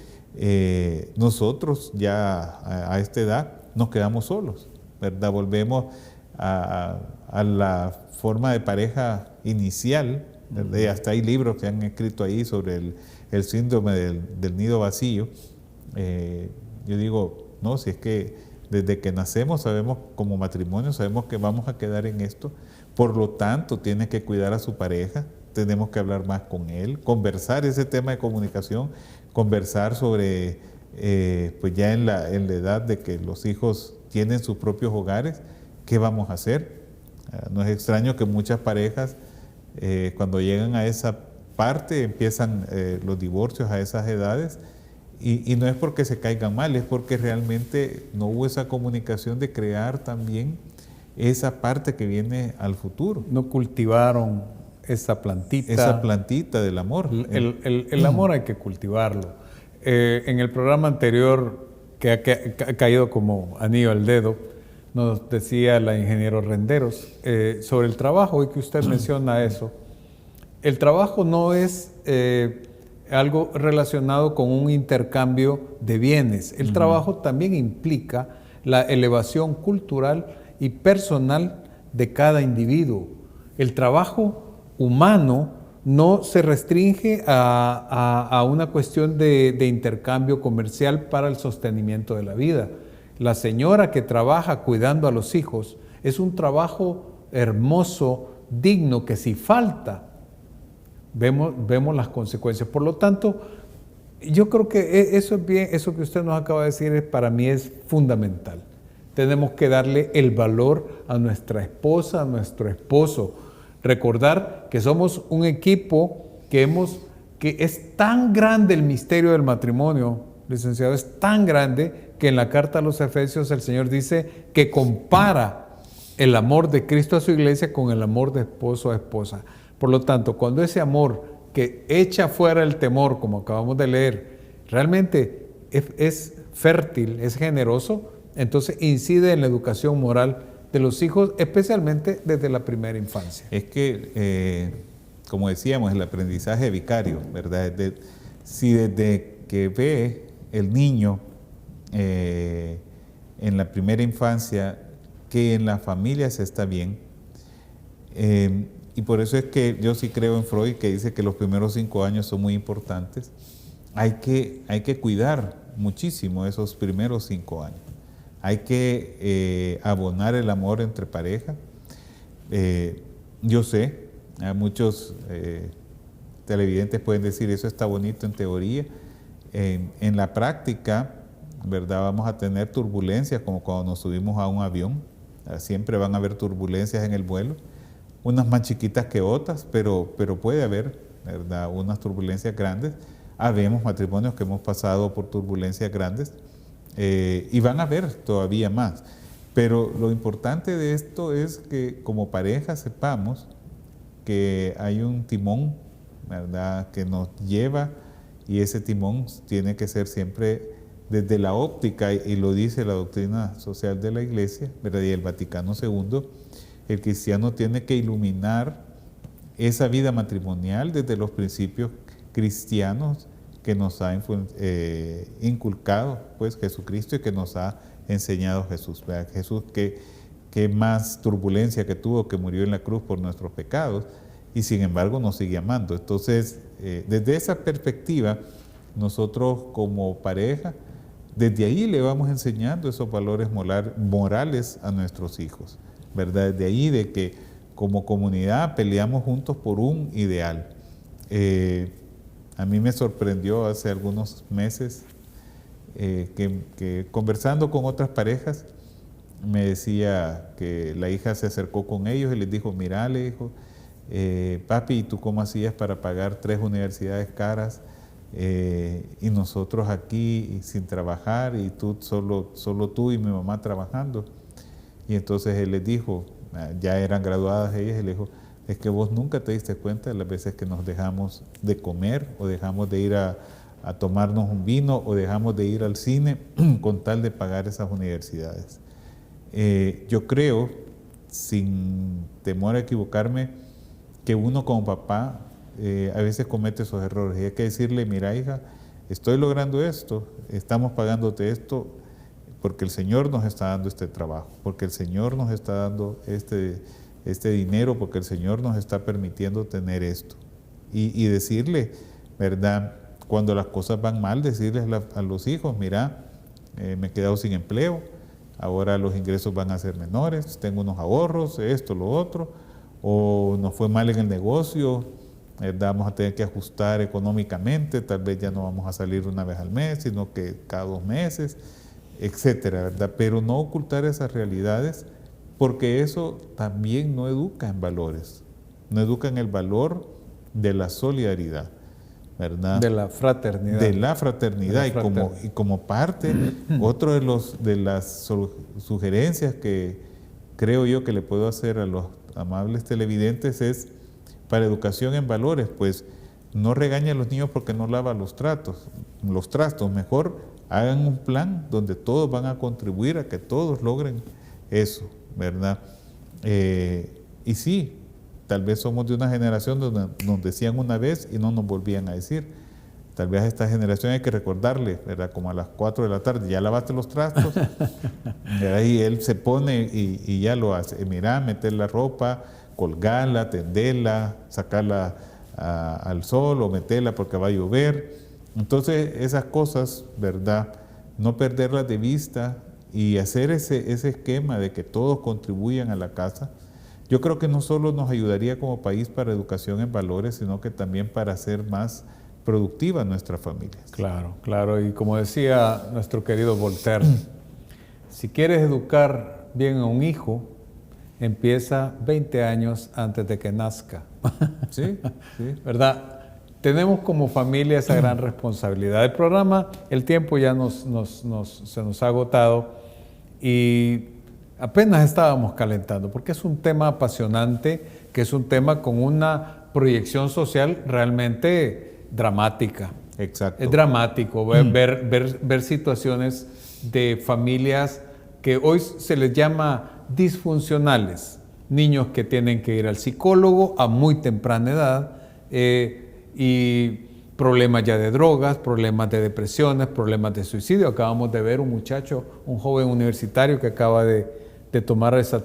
nosotros ya a esta edad nos quedamos solos, ¿verdad? Volvemos a la forma de pareja inicial, ¿verdad? Y hasta hay libros que han escrito ahí sobre el síndrome del nido vacío. Yo digo, no, si es que desde que nacemos sabemos, como matrimonio, sabemos que vamos a quedar en esto, por lo tanto tiene que cuidar a su pareja, tenemos que hablar más con él, conversar ese tema de comunicación, conversar sobre, pues ya en la edad de que los hijos tienen sus propios hogares, ¿qué vamos a hacer? No es extraño que muchas parejas, cuando llegan a esa parte, empiezan los divorcios a esas edades, y no es porque se caigan mal, es porque realmente no hubo esa comunicación de crear también esa parte que viene al futuro. No cultivaron esa plantita. Esa plantita del amor. El amor hay que cultivarlo. En el programa anterior, que ha caído como anillo al dedo, nos decía la ingeniero Renderos sobre el trabajo, y que usted menciona eso. El trabajo no es algo relacionado con un intercambio de bienes. El trabajo también implica la elevación cultural y personal de cada individuo. El trabajo humano no se restringe a una cuestión de intercambio comercial para el sostenimiento de la vida. La señora que trabaja cuidando a los hijos es un trabajo hermoso, digno, que si falta, vemos las consecuencias. Por lo tanto, Yo creo que eso es bien, eso que usted nos acaba de decir para mí es fundamental. Tenemos que darle el valor a nuestra esposa, a nuestro esposo. Recordar que somos un equipo que es tan grande el misterio del matrimonio, licenciado, es tan grande que en la carta a los Efesios el Señor dice que compara el amor de Cristo a su iglesia con el amor de esposo a esposa. Por lo tanto, cuando ese amor que echa fuera el temor, como acabamos de leer, realmente es fértil, es generoso, entonces incide en la educación moral de los hijos, especialmente desde la primera infancia. Es que, como decíamos, el aprendizaje vicario, ¿verdad? Si desde que ve el niño en la primera infancia que en la familia se está bien, y por eso es que yo sí creo en Freud, que dice que los primeros 5 años son muy importantes. Hay que cuidar muchísimo esos primeros 5 años. Hay que abonar el amor entre pareja. Yo sé, a muchos televidentes pueden decir, eso está bonito en teoría. En la práctica, ¿verdad? Vamos a tener turbulencias, como cuando nos subimos a un avión. Siempre van a haber turbulencias en el vuelo. Unas más chiquitas que otras, pero puede haber, ¿verdad?, unas turbulencias grandes. Habemos matrimonios que hemos pasado por turbulencias grandes y van a haber todavía más. Pero lo importante de esto es que como pareja sepamos que hay un timón, ¿verdad?, que nos lleva, y ese timón tiene que ser siempre desde la óptica, y lo dice la doctrina social de la Iglesia, ¿verdad?, y el Vaticano II. El cristiano tiene que iluminar esa vida matrimonial desde los principios cristianos que nos ha inculcado pues Jesucristo y que nos ha enseñado Jesús. ¿Verdad? Jesús que más turbulencia que tuvo, que murió en la cruz por nuestros pecados, y sin embargo nos sigue amando. Entonces, desde esa perspectiva, nosotros como pareja, desde ahí le vamos enseñando esos valores morales a nuestros hijos. ¿Verdad? De ahí de que como comunidad peleamos juntos por un ideal. A mí me sorprendió hace algunos meses que conversando con otras parejas me decía que la hija se acercó con ellos y les dijo, mira, le dijo, papi, ¿y tú cómo hacías para pagar 3 universidades caras y nosotros aquí sin trabajar y tú solo tú y mi mamá trabajando? Y entonces él les dijo, ya eran graduadas ellas, y le dijo, es que vos nunca te diste cuenta de las veces que nos dejamos de comer o dejamos de ir a tomarnos un vino o dejamos de ir al cine con tal de pagar esas universidades. Yo creo, sin temor a equivocarme, que uno como papá a veces comete esos errores. Y hay que decirle, mira hija, estoy logrando esto, estamos pagándote esto, porque el Señor nos está dando este trabajo, porque el Señor nos está dando este dinero, porque el Señor nos está permitiendo tener esto. Y decirle, ¿verdad?, cuando las cosas van mal, decirles a los hijos, mira, me he quedado sin empleo, ahora los ingresos van a ser menores, tengo unos ahorros, esto, lo otro, o nos fue mal en el negocio, ¿verdad?, vamos a tener que ajustar económicamente, tal vez ya no vamos a salir una vez al mes, sino que cada 2 meses, etcétera, ¿verdad? Pero no ocultar esas realidades, porque eso también no educa en valores, no educa en el valor de la solidaridad, ¿verdad? De la fraternidad. De la fraternidad, y como parte, otro de las sugerencias que creo yo que le puedo hacer a los amables televidentes es, para educación en valores, pues no regañe a los niños porque no lavan los trastos, mejor hagan un plan donde todos van a contribuir a que todos logren eso, ¿verdad? Y sí, tal vez somos de una generación donde nos decían una vez y no nos volvían a decir. Tal vez a esta generación hay que recordarle, ¿verdad?, como a las 4 de la tarde, ya lavaste los trastos, y él se pone y ya lo hace. Mira, meter la ropa, colgarla, tenderla, sacarla al sol o meterla porque va a llover. Entonces, esas cosas, ¿verdad?, no perderlas de vista y hacer ese esquema de que todos contribuyan a la casa. Yo creo que no solo nos ayudaría como país para educación en valores, sino que también para ser más productivas nuestras familias. Claro, claro. Y como decía nuestro querido Voltaire, si quieres educar bien a un hijo, empieza 20 años antes de que nazca. Sí, sí. ¿Verdad? Tenemos como familia esa gran responsabilidad. El programa, el tiempo ya se nos ha agotado y apenas estábamos calentando, porque es un tema apasionante, que es un tema con una proyección social realmente dramática. Exacto. Es dramático ver situaciones de familias que hoy se les llama disfuncionales. Niños que tienen que ir al psicólogo a muy temprana edad y problemas ya de drogas, problemas de depresiones, problemas de suicidio. Acabamos de ver un muchacho, un joven universitario que acaba de tomar esa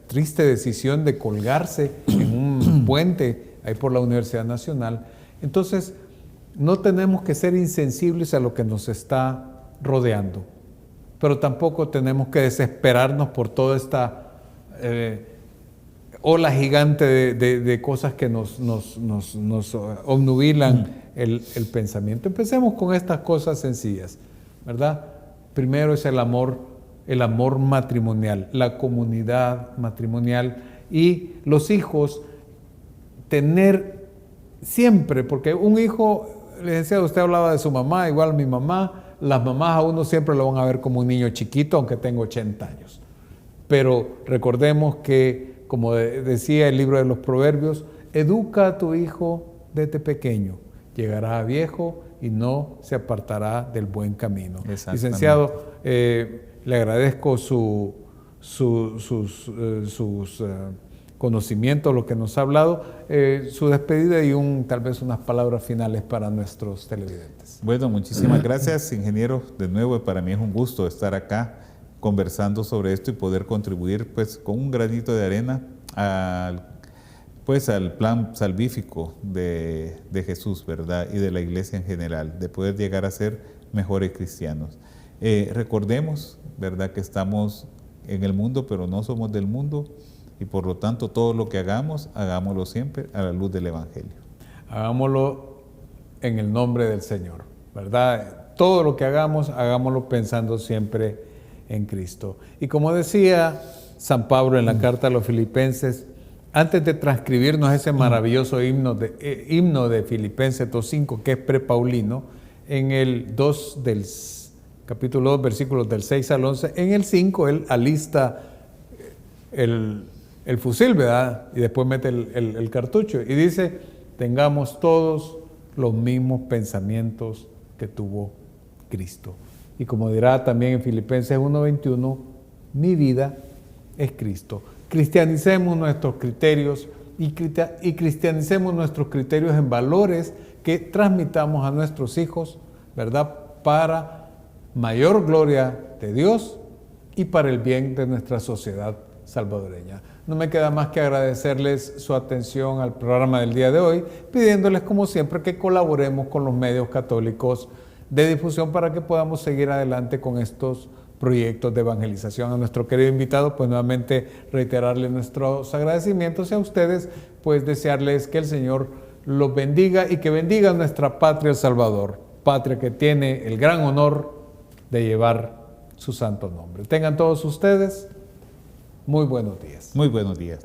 triste decisión de colgarse en un puente ahí por la Universidad Nacional. Entonces, no tenemos que ser insensibles a lo que nos está rodeando, pero tampoco tenemos que desesperarnos por toda esta ola gigante de cosas que nos obnubilan el pensamiento. Empecemos con estas cosas sencillas, ¿verdad? Primero es el amor matrimonial, la comunidad matrimonial y los hijos, tener siempre, porque un hijo, le decía, usted hablaba de su mamá, igual mi mamá, las mamás a uno siempre lo van a ver como un niño chiquito, aunque tenga 80 años. Pero recordemos que, como decía el libro de los Proverbios, educa a tu hijo desde pequeño, llegará a viejo y no se apartará del buen camino. Licenciado, le agradezco sus conocimientos, lo que nos ha hablado, su despedida y tal vez unas palabras finales para nuestros televidentes. Bueno, muchísimas gracias, ingeniero. De nuevo, para mí es un gusto estar acá conversando sobre esto y poder contribuir pues con un granito de arena al plan salvífico de Jesús, ¿verdad? Y de la iglesia en general, de poder llegar a ser mejores cristianos. Recordemos, ¿verdad?, que estamos en el mundo, pero no somos del mundo, y por lo tanto todo lo que hagamos, hagámoslo siempre a la luz del Evangelio. Hagámoslo en el nombre del Señor, ¿verdad? Todo lo que hagamos, hagámoslo pensando siempre en Cristo. Y como decía San Pablo en la carta a los Filipenses, antes de transcribirnos ese maravilloso himno de Filipenses 2.5, que es prepaulino, en el 2 del capítulo 2, versículos del 6 al 11, en el 5 él alista el fusil, ¿verdad? Y después mete el cartucho y dice, tengamos todos los mismos pensamientos que tuvo Cristo. Y como dirá también en Filipenses 1.21, mi vida es Cristo. Cristianicemos nuestros criterios y cristianicemos nuestros criterios en valores que transmitamos a nuestros hijos, ¿verdad? Para mayor gloria de Dios y para el bien de nuestra sociedad salvadoreña. No me queda más que agradecerles su atención al programa del día de hoy, pidiéndoles como siempre que colaboremos con los medios católicos de difusión para que podamos seguir adelante con estos proyectos de evangelización. A nuestro querido invitado, pues nuevamente reiterarle nuestros agradecimientos y a ustedes, pues desearles que el Señor los bendiga y que bendiga nuestra patria El Salvador, patria que tiene el gran honor de llevar su santo nombre. Tengan todos ustedes muy buenos días. Muy buenos días.